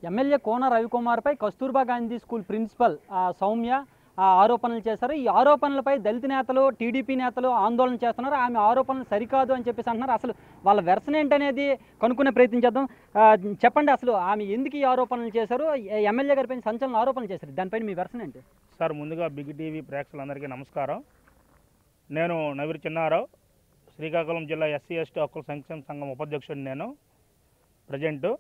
MLA కోన రవికుమార్పై Kasturba Gandhi school principal Soumya ఆరోపణలు చేశారు. ఈ ఆరోపణలపై దళిత నేతలు, టీడీపీ నేతలు ఆందోళన చేస్తున్నారు. ఆమె ఆరోపణలు సరికాదు అని చెప్పేసి అంటున్నారు. అసలు వాళ్ళ వెర్షన్ ఏంటనేది కనుక్కునే ప్రయత్నం చేద్దాం. చెప్పండి, అసలు ఆమె ఎందుకు ఈ ఆరోపణలు చేశారు? ఎమ్మెల్యే గారిపైన సంచలన ఆరోపణలు చేశారు, దానిపైన మీ వెర్షన్ ఏంటి? సార్, ముందుగా బిగ్ టీవీ ప్రేక్షకులందరికీ నమస్కారం. నేను నవీర్ చిన్నారావు, శ్రీకాకుళం జిల్లా ఎస్సీ ఎస్టీ హక్కుల సంక్షేమ సంఘం ఉపాధ్యక్షుడు. నేను ప్రజెంటు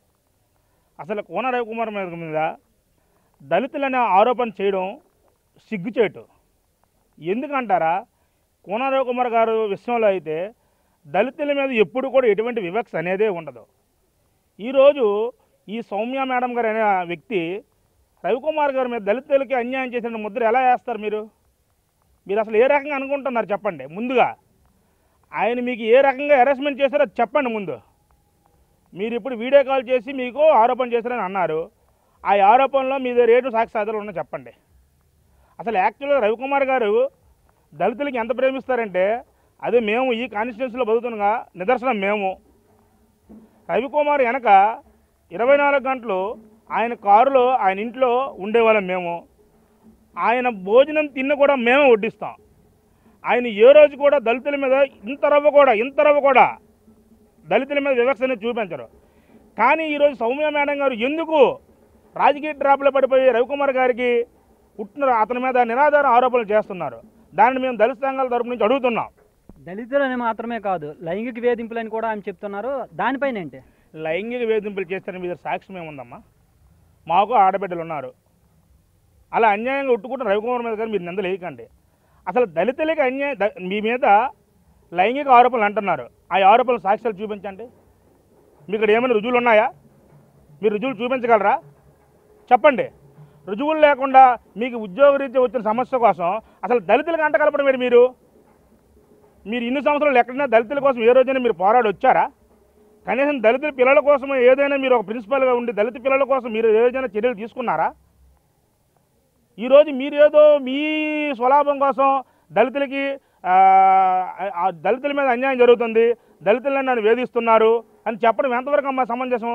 అసలు కోన రవికుమార్ మీద దళితులనే ఆరోపణ చేయడం సిగ్గుచేటు. ఎందుకంటారా, కోన రవికుమార్ గారు విషయంలో అయితే దళితుల మీద ఎప్పుడు కూడా ఎటువంటి వివక్ష అనేదే ఉండదు. ఈరోజు ఈ సౌమ్య మేడం గారు అనే వ్యక్తి రవికుమార్ గారి మీద దళితులకి అన్యాయం చేసిన ముద్ర ఎలా వేస్తారు? మీరు అసలు ఏ రకంగా అనుకుంటున్నారు చెప్పండి. ముందుగా ఆయన మీకు ఏ రకంగా హెరాస్మెంట్ చేశారో అది చెప్పండి. ముందు మీరు ఇప్పుడు వీడియో కాల్ చేసి మీకు ఆరోపణ చేశారని అన్నారు. ఆ ఆరోపణలో మీ రేటు సాక్ష్యాధారాలు ఉన్నా చెప్పండి. అసలు యాక్చువల్గా రవికుమార్ గారు దళితులకి ఎంత ప్రేమిస్తారంటే అది మేము ఈ కాన్స్టిట్యున్సీలో బతుకుతున్నగా నిదర్శనం. మేము రవికుమార్ వెనక 24 గంటలు ఆయన కారులో ఆయన ఇంట్లో ఉండేవాళ్ళం. మేము ఆయన భోజనం తిన్న కూడా మేమే వడ్డిస్తాం. ఆయన ఏ రోజు కూడా దళితుల మీద ఇంత రవ్వ కూడా దళితుల మీద వివక్ష అనేది చూపించరు. కానీ ఈరోజు సౌమ్య మేడం గారు ఎందుకు రాజకీయ డ్రాప్లో పడిపోయి రవికుమార్ గారికి అతని మీద నిరాధార ఆరోపణలు చేస్తున్నారు? దానిని మేము దళిత సంఘాల తరపు నుంచి అడుగుతున్నాం. దళితులని మాత్రమే కాదు, లైంగిక వేధింపులని కూడా ఆయన చెప్తున్నారు. దానిపైన ఏంటి? లైంగిక వేధింపులు చేస్తారని మీద సాక్ష్యం ఏముందమ్మా? మాకు ఆడబిడ్డలు ఉన్నారు. అలా అన్యాయంగా ఉట్టుకుంటున్న రవికుమార్ మీద కానీ మీరు నిందలు వేయకండి. అసలు దళితులకి మీ మీద లైంగిక ఆరోపణలు అంటున్నారు. ఆ ఆరోపణలు సాక్ష్యాలు చూపించండి. మీకు ఇక్కడ ఏమైనా రుజువులు ఉన్నాయా? మీరు రుజువులు చూపించగలరా? చెప్పండి. రుజువులు లేకుండా మీకు ఉద్యోగరీత్యా వచ్చిన సమస్య కోసం అసలు దళితులకు అంట కలపడం ఏంటి? మీరు ఇన్ని సంవత్సరాలు ఎక్కడైనా దళితుల కోసం ఏ రోజైనా మీరు పోరాడి వచ్చారా? కనీసం దళితుల పిల్లల కోసం ఏదైనా మీరు ఒక ప్రిన్సిపల్గా ఉండి దళిత పిల్లల కోసం మీరు ఏదైనా చర్యలు తీసుకున్నారా? ఈరోజు మీరు ఏదో మీ స్వలాభం కోసం దళితులకి దళితుల మీద అన్యాయం జరుగుతుంది, దళితులను నన్ను వేధిస్తున్నారు అని చెప్పడం ఎంతవరకు అమ్మా సమంజసం?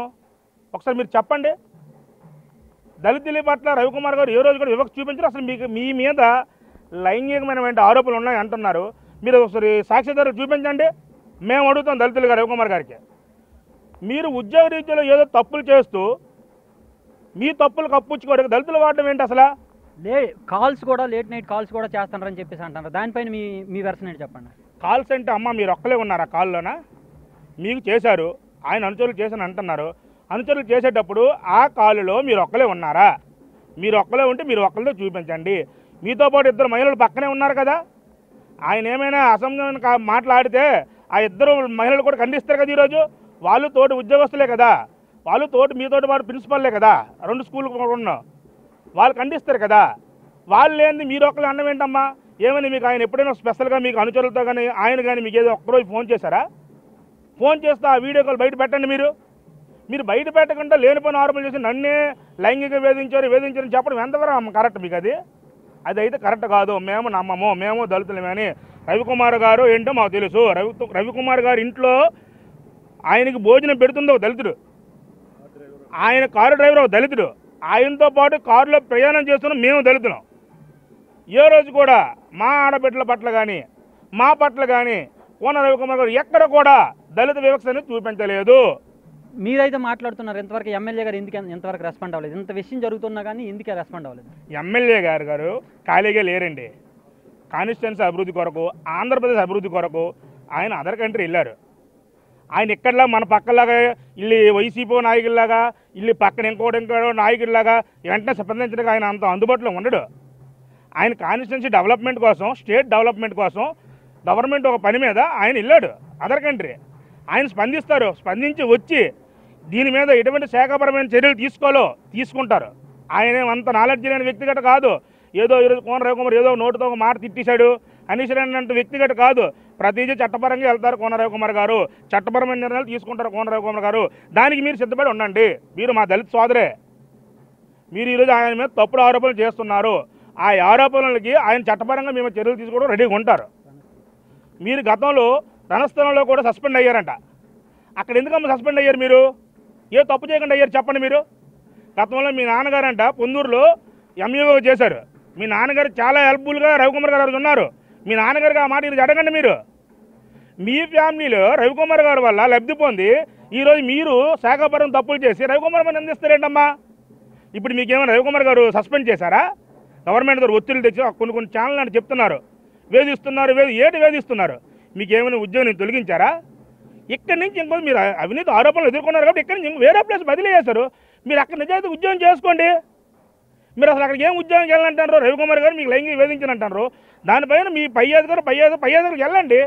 ఒకసారి మీరు చెప్పండి. దళితుల పట్ల రవికుమార్ గారు ఏ రోజు కూడా వివక్ష చూపించారు? అసలు మీ మీద లైంగికమైనటువంటి ఆరోపణలు ఉన్నాయి అంటున్నారు. మీరు ఒకసారి సాక్ష్యాధారాలు చూపించండి. మేము అడుగుతాం దళితులుగా రవికుమార్ గారికి. మీరు ఉద్యోగ రీత్యాలో ఏదో తప్పులు చేస్తూ మీ తప్పులు కప్పుచ్చుకోవడానికి దళితులు వాడడం ఏంటి? అసలు కాల్స్ కూడా లేట్ నైట్ కాల్స్ కూడా చేస్తున్నారని చెప్పేసి అంటున్నారు. దానిపైన మీ వెర్షన్ ఏంటి చెప్పండి. కాల్స్ అంటే అమ్మ మీరు ఒక్కలే ఉన్నారా కాల్లోనా? మీకు చేశారు, ఆయన అనుచరులు చేశాను అంటున్నారు. అనుచరులు చేసేటప్పుడు ఆ కాలులో మీరు ఒక్కలే ఉన్నారా? మీరు ఒక్కలే ఉంటే మీరు ఒక్కరితో చూపించండి. మీతో పాటు ఇద్దరు మహిళలు పక్కనే ఉన్నారు కదా. ఆయన ఏమైనా అసంబద్ధమైన మాట్లాడితే ఆ ఇద్దరు మహిళలు కూడా ఖండిస్తారు కదా. ఈరోజు వాళ్ళు తోటి ఉద్యోగస్తులే కదా, వాళ్ళు మీతోటి పాటు ప్రిన్సిపల్లే కదా, 2 స్కూళ్ళకు కూడా వాళ్ళు ఖండిస్తారు కదా. వాళ్ళు లేని మీరు ఒక్కరు అన్నం ఏంటమ్మా? ఏమని మీకు ఆయన ఎప్పుడైనా స్పెషల్గా మీకు అనుచరులతో కానీ ఆయన కానీ మీకు ఏదో ఒక్కరోజు ఫోన్ చేశారా? ఫోన్ చేస్తే ఆ వీడియో కాల్ బయట పెట్టండి. మీరు బయట పెట్టకుండా లేనిపోయిన ఆరోపణలు చేసి నన్నే లైంగిక వేధించారని చెప్పడం ఎంతవరకు కరెక్ట్? మీకు అది అయితే కరెక్ట్ కాదు. మేము నమ్మము, మేము దళితులమే అని రవికుమార్ గారు ఏంటో మాకు తెలుసు. రవికుమార్ గారు ఇంట్లో ఆయనకి భోజనం పెడుతుందో దళితుడు, ఆయన కారు డ్రైవర్ దళితుడు, ఆయనతో పాటు కారులో ప్రయాణం చేస్తున్నాం మేము దళితులం. ఏ రోజు కూడా మా ఆడబిడ్డల పట్ల కానీ మా పట్ల కానీ కోన రవికుమార్ గారు ఎక్కడ కూడా దళిత వివక్షని చూపించలేదు. మీరైతే మాట్లాడుతున్నారు, ఎంతవరకు ఎమ్మెల్యే గారు ఎంతవరకు రెస్పాండ్ అవ్వలేదు? ఇంత విషయం జరుగుతున్నా కానీ ఎందుకే రెస్పాండ్ అవ్వలేదు? ఎమ్మెల్యే గారు ఖాళీగా లేరండి. కాన్స్టిట్యున్సీ అభివృద్ధి కొరకు, ఆంధ్రప్రదేశ్ అభివృద్ధి కొరకు ఆయన అదర్ కంట్రీ వెళ్ళారు. ఆయన ఇక్కడలా మన పక్కలాగా ఇల్లు వైసీపీ నాయకుల్లాగా ఇల్లు పక్కన ఇంకో నాయకుల్లాగా వెంటనే స్పందించడానికి ఆయన అంత అందుబాటులో ఉండడు. ఆయన కాన్స్టిట్యున్సీ డెవలప్మెంట్ కోసం, స్టేట్ డెవలప్మెంట్ కోసం గవర్నమెంట్ ఒక పని మీద ఆయన వెళ్ళాడు అదర్ కంట్రీ. ఆయన స్పందించి వచ్చి దీని మీద ఎటువంటి శాఖపరమైన చర్యలు తీసుకుంటారు. ఆయన అంత నాలెడ్జ్ లేని వ్యక్తిగత కాదు. ఏదో ఈరోజు కోన రవికుమార్ ఏదో నోటితో ఒక మాట తిట్టేశాడు అనేసినంత వ్యక్తిగత కాదు. ప్రతిదీ చట్టపరంగా వెళ్తారు కోన రవికుమార్ గారు, చట్టపరమైన నిర్ణయాలు తీసుకుంటారు కోన రవికుమార్ గారు. దానికి మీరు సిద్ధపడి ఉండండి. మీరు మా దళిత సోదరే. మీరు ఈరోజు ఆయన మీద తప్పుడు ఆరోపణలు చేస్తున్నారు. ఆ ఆరోపణలకి ఆయన చట్టపరంగా మేము చర్యలు తీసుకోవడం రెడీగా ఉంటారు. మీరు గతంలో రణస్థలంలో కూడా సస్పెండ్ అయ్యారంట. అక్కడ ఎందుకమ్మా సస్పెండ్ అయ్యారు? మీరు ఏ తప్పు చేయకుండా అయ్యారు చెప్పండి. మీరు గతంలో మీ నాన్నగారంట పొందూరులో ఎంఈఓ చేశారు. మీ నాన్నగారు చాలా హెల్ప్ఫుల్గా రవికుమార్ గారు ఉన్నారు. మీ నాన్నగారికి ఆ మాట ఇది అడగండి. మీరు మీ ఫ్యామిలీలో రవికుమార్ గారి వల్ల లబ్ధి పొంది ఈరోజు మీరు శాఖాపరం తప్పులు చేసి రవికుమార్ గారిని నిందిస్తారేంటమ్మా? ఇప్పుడు మీకేమైనా రవికుమార్ గారు సస్పెండ్ చేశారా? గవర్నమెంట్ గారు ఒత్తిడి తెచ్చి కొన్ని ఛానల్ అని చెప్తున్నారు, వేధిస్తున్నారు. ఏటి వేధిస్తున్నారు? మీకేమైనా ఉద్యోగం తొలగించారా? ఇక్కడి నుంచి ఇంకో మీరు అవినీతి ఆరోపణలు ఎదుర్కొన్నారు కాబట్టి ఇక్కడి నుంచి వేరే ప్లేస్ బదిలీ చేశారు. మీరు అక్కడ నిజాయితీ ఉద్యోగం చేసుకోండి. మీరు అసలు అక్కడికి ఏం ఉద్యోగం వెళ్ళాలంటారు? రవికుమార్ గారు మీకు లైంగిక వేధించారంటారు. దానిపైన మీ పై అధికారికి వెళ్ళండి,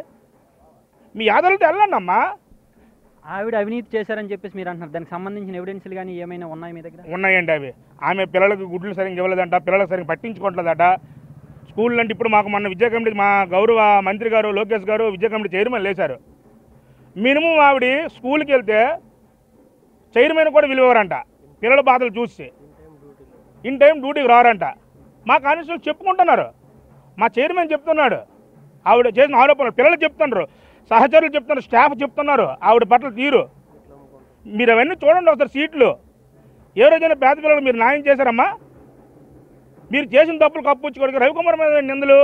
మీ యాదవులతో వెళ్ళండి అమ్మా. ఆవిడ అవినీతి చేశారని చెప్పేసి మీరు అంటున్నారు. దానికి సంబంధించిన ఎవిడెన్స్లు కానీ ఏమైనా ఉన్నాయి మీ దగ్గర? ఉన్నాయండి. అవి ఆమె పిల్లలకు గుడ్లు సరిగ్గా ఇవ్వలేదంట, పిల్లలకు సరిగ్గా పట్టించుకోవట్లేదట. స్కూల్ అంటే ఇప్పుడు మాకు మొన్న విద్యా కమిటీ మా గౌరవ మంత్రి గారు లోకేష్ గారు విద్యా కమిటీ చైర్మన్ లేశారు. మినిమం ఆవిడ స్కూల్కి వెళ్తే చైర్మన్ కూడా విలువరంట. పిల్లల బాధలు చూసి ఇన్ టైం డ్యూటీకి రారంట. మా కానిస్టేబుల్ చెప్పుకుంటున్నారు, మా చైర్మన్ చెప్తున్నాడు. ఆవిడ చేసిన ఆరోపణలు పిల్లలు చెప్తున్నారు, సహచరులు చెప్తున్నారు, స్టాఫ్ చెప్తున్నారు ఆవిడ పట్ల తీరు. మీరు అవన్నీ చూడండి ఒకసారి సీట్లు. ఏ రోజైనా పేద పిల్లలు మీరు న్యాయం చేశారమ్మా? మీరు చేసిన తప్పులు కప్పుచ్చుకోవడానికి రవికుమార్ మీద నిందలు.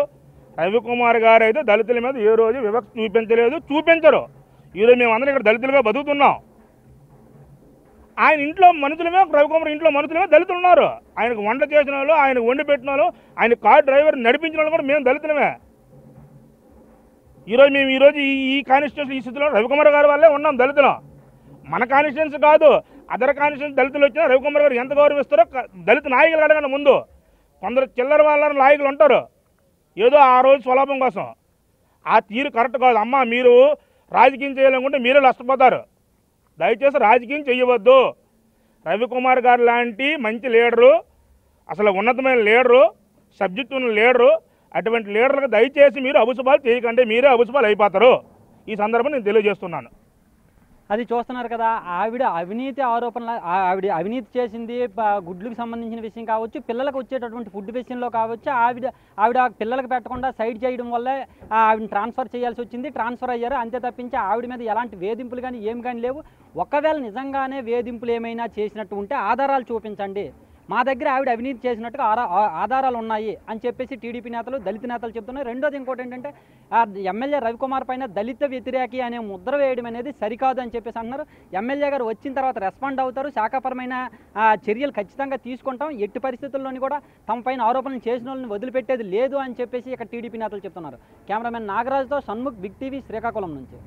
రవికుమార్ గారు అయితే దళితుల మీద ఏ రోజు వివక్ష చూపించలేదు, చూపించరు. ఈరోజు మేమందరం ఇక్కడ దళితులుగా బతుకుతున్నాం. ఆయన ఇంట్లో మనుషులమే, రవికుమార్ ఇంట్లో మనుషులమే దళితులు ఉన్నారు. ఆయనకు వంట చేసిన వాళ్ళు, ఆయనకు వండి పెట్టిన వాళ్ళు, ఆయన కార్ డ్రైవర్ నడిపించిన వాళ్ళు కూడా మేము దళితులమే. ఈరోజు ఈ కాన్స్టిట్యూన్సీ ఈ స్థితిలో రవికుమార్ గారి వల్లే ఉన్నాం దళితులం. మన కాన్స్టిట్యూన్సీ కాదు, అదర్ కాన్స్టిట్యూన్సీ దళితులు వచ్చినా రవికుమార్ గారు ఎంత గౌరవిస్తారో దళిత నాయకులు అడగండి ముందు. కొందరు చిల్లర వాళ్ళ నాయకులు ఉంటారు, ఏదో ఆ రోజు స్వలాభం కోసం. ఆ తీరు కరెక్ట్ కాదు అమ్మా. మీరు రాజకీయం చేయాలనుకుంటే మీరే నష్టపోతారు. దయచేసి రాజకీయం చేయవద్దు. రవికుమార్ గారు లాంటి మంచి లీడరు, అసలు ఉన్నతమైన లీడరు, సబ్జెక్ట్ ఉన్న లీడరు, అటువంటి లీడర్లకు దయచేసి మీరు అబుసుబాలు చేయకండి, మీరే అబుసుబాలు అయిపోతారు. ఈ సందర్భం నేను తెలియజేస్తున్నాను. అది చూస్తున్నారు కదా, ఆవిడ అవినీతి ఆరోపణలు, ఆవిడ అవినీతి చేసింది గుడ్లకు సంబంధించిన విషయం కావచ్చు, పిల్లలకు వచ్చేటటువంటి ఫుడ్ విషయంలో కావచ్చు. ఆవిడ పిల్లలకు పెట్టకుండా సైడ్ చేయడం వల్లే ఆవిడని ట్రాన్స్ఫర్ చేయాల్సి వచ్చింది. ట్రాన్స్ఫర్ అయ్యారు అంతే తప్పించి ఆవిడ మీద ఎలాంటి వేధింపులు కానీ ఏం కానీ లేవు. ఒకవేళ నిజంగానే వేధింపులు ఏమైనా చేసినట్టు ఉంటే ఆధారాలు చూపించండి, మా దగ్గర ఆవిడ అవినీతి చేసినట్టుగా ఆధారాలు ఉన్నాయి అని చెప్పేసి టీడీపీ నేతలు, దళిత నేతలు చెప్తున్నారు. రెండోది ఇంకోటి ఏంటంటే ఎమ్మెల్యే రవికుమార్ పైన దళిత వ్యతిరేకి అనే ముద్ర వేయడం అనేది సరికాదు అని చెప్పేసి అంటున్నారు. ఎమ్మెల్యే గారు వచ్చిన తర్వాత రెస్పాండ్ అవుతారు, శాఖాపరమైన చర్యలు ఖచ్చితంగా తీసుకుంటాం, ఎట్టి పరిస్థితుల్లోని కూడా తమ పైన ఆరోపణలు చేసిన వాళ్ళని వదిలిపెట్టేది లేదు అని చెప్పేసి ఇక్కడ టీడీపీ నేతలు చెప్తున్నారు. కెమెరామెన్ నాగరాజుతో షణ్ముఖ్, బిగ్ టీవీ, శ్రీకాకుళం నుంచి.